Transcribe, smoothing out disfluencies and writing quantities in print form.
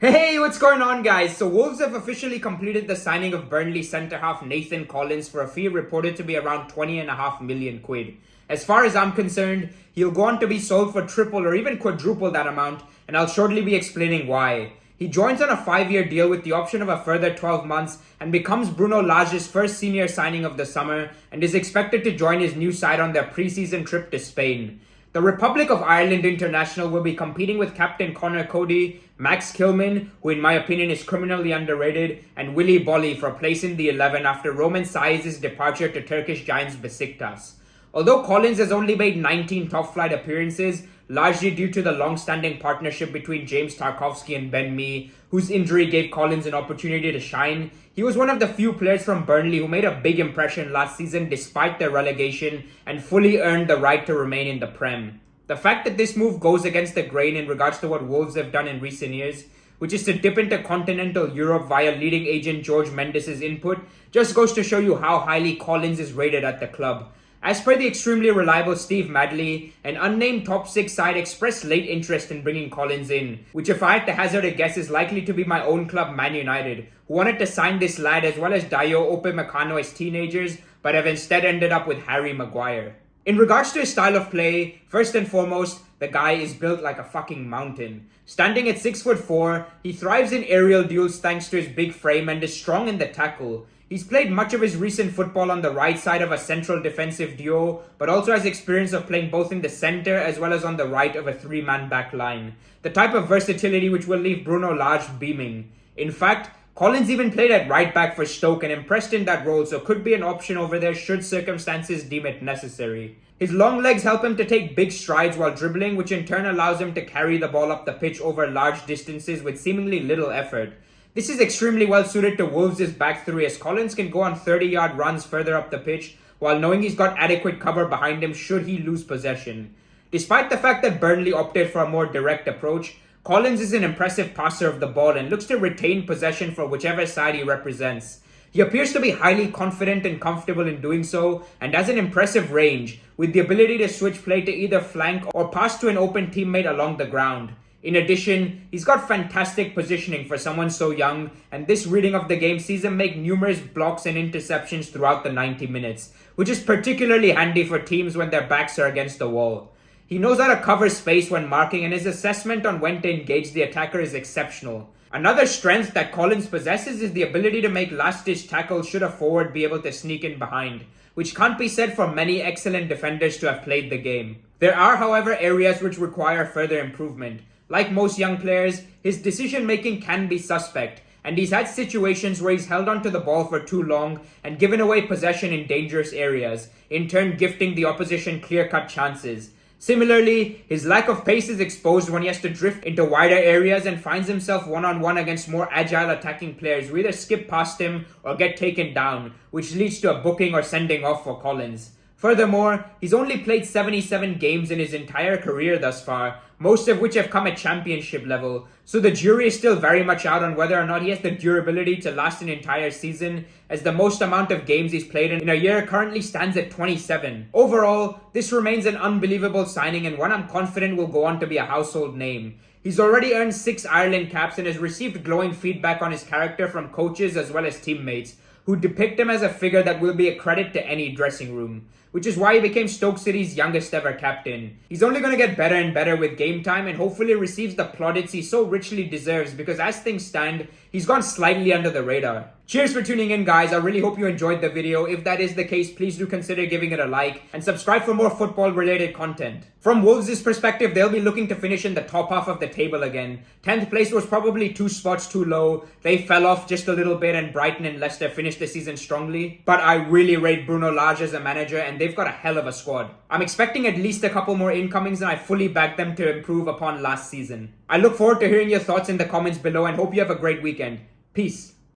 Hey, what's going on, guys? So Wolves have officially completed the signing of Burnley centre-half Nathan Collins for a fee reported to be around 20.5 million quid. As far as I'm concerned, he'll go on to be sold for triple or even quadruple that amount, and I'll shortly be explaining why. He joins on a 5-year deal with the option of a further 12 months and becomes Bruno Lage's first senior signing of the summer and is expected to join his new side on their pre-season trip to Spain. The Republic of Ireland international will be competing with captain Connor Cody, Max Kilman, who in my opinion is criminally underrated, and Willy Bolly for placing the 11 after Roman Saiz's departure to Turkish giants Besiktas. Although Collins has only made 19 top-flight appearances, largely due to the long-standing partnership between James Tarkowski and Ben Mee, whose injury gave Collins an opportunity to shine, he was one of the few players from Burnley who made a big impression last season despite their relegation and fully earned the right to remain in the Prem. The fact that this move goes against the grain in regards to what Wolves have done in recent years, which is to dip into continental Europe via leading agent George Mendes' input, just goes to show you how highly Collins is rated at the club. As per the extremely reliable Steve Madley, an unnamed top 6 side expressed late interest in bringing Collins in, which if I had to hazard a guess is likely to be my own club Man United, who wanted to sign this lad as well as Dayo Upamecano as teenagers, but have instead ended up with Harry Maguire. In regards to his style of play, first and foremost, the guy is built like a fucking mountain. Standing at 6'4", he thrives in aerial duels thanks to his big frame and is strong in the tackle. He's played much of his recent football on the right side of a central defensive duo, but also has experience of playing both in the centre as well as on the right of a 3-man back line. The type of versatility which will leave Bruno Lage beaming. In fact, Collins even played at right back for Stoke and impressed in that role, so could be an option over there should circumstances deem it necessary. His long legs help him to take big strides while dribbling, which in turn allows him to carry the ball up the pitch over large distances with seemingly little effort. This is extremely well suited to Wolves' back three, as Collins can go on 30-yard runs further up the pitch while knowing he's got adequate cover behind him should he lose possession. Despite the fact that Burnley opted for a more direct approach, Collins is an impressive passer of the ball and looks to retain possession for whichever side he represents. He appears to be highly confident and comfortable in doing so and has an impressive range, with the ability to switch play to either flank or pass to an open teammate along the ground. In addition, he's got fantastic positioning for someone so young, and this reading of the game sees him make numerous blocks and interceptions throughout the 90 minutes, which is particularly handy for teams when their backs are against the wall. He knows how to cover space when marking, and his assessment on when to engage the attacker is exceptional. Another strength that Collins possesses is the ability to make last-ditch tackles should a forward be able to sneak in behind, which can't be said for many excellent defenders to have played the game. There are, however, areas which require further improvement. Like most young players, his decision-making can be suspect, and he's had situations where he's held onto the ball for too long and given away possession in dangerous areas, in turn gifting the opposition clear-cut chances. Similarly, his lack of pace is exposed when he has to drift into wider areas and finds himself one-on-one against more agile attacking players who either skip past him or get taken down, which leads to a booking or sending off for Collins. Furthermore, he's only played 77 games in his entire career thus far, most of which have come at championship level, so the jury is still very much out on whether or not he has the durability to last an entire season, as the most amount of games he's played in a year currently stands at 27. Overall, this remains an unbelievable signing and one I'm confident will go on to be a household name. He's already earned 6 Ireland caps and has received glowing feedback on his character from coaches as well as teammates, who depict him as a figure that will be a credit to any dressing room, which is why he became Stoke City's youngest ever captain. He's only going to get better and better with game time and hopefully receives the plaudits he so richly deserves, because as things stand, he's gone slightly under the radar. Cheers for tuning in, guys. I really hope you enjoyed the video. If that is the case, please do consider giving it a like and subscribe for more football related content. From Wolves' perspective, they'll be looking to finish in the top half of the table again. 10th place was probably 2 spots too low. They fell off just a little bit and Brighton and Leicester finished the season strongly. But I really rate Bruno Lage as a manager and they've got a hell of a squad. I'm expecting at least a couple more incomings and I fully back them to improve upon last season. I look forward to hearing your thoughts in the comments below and hope you have a great weekend. Peace.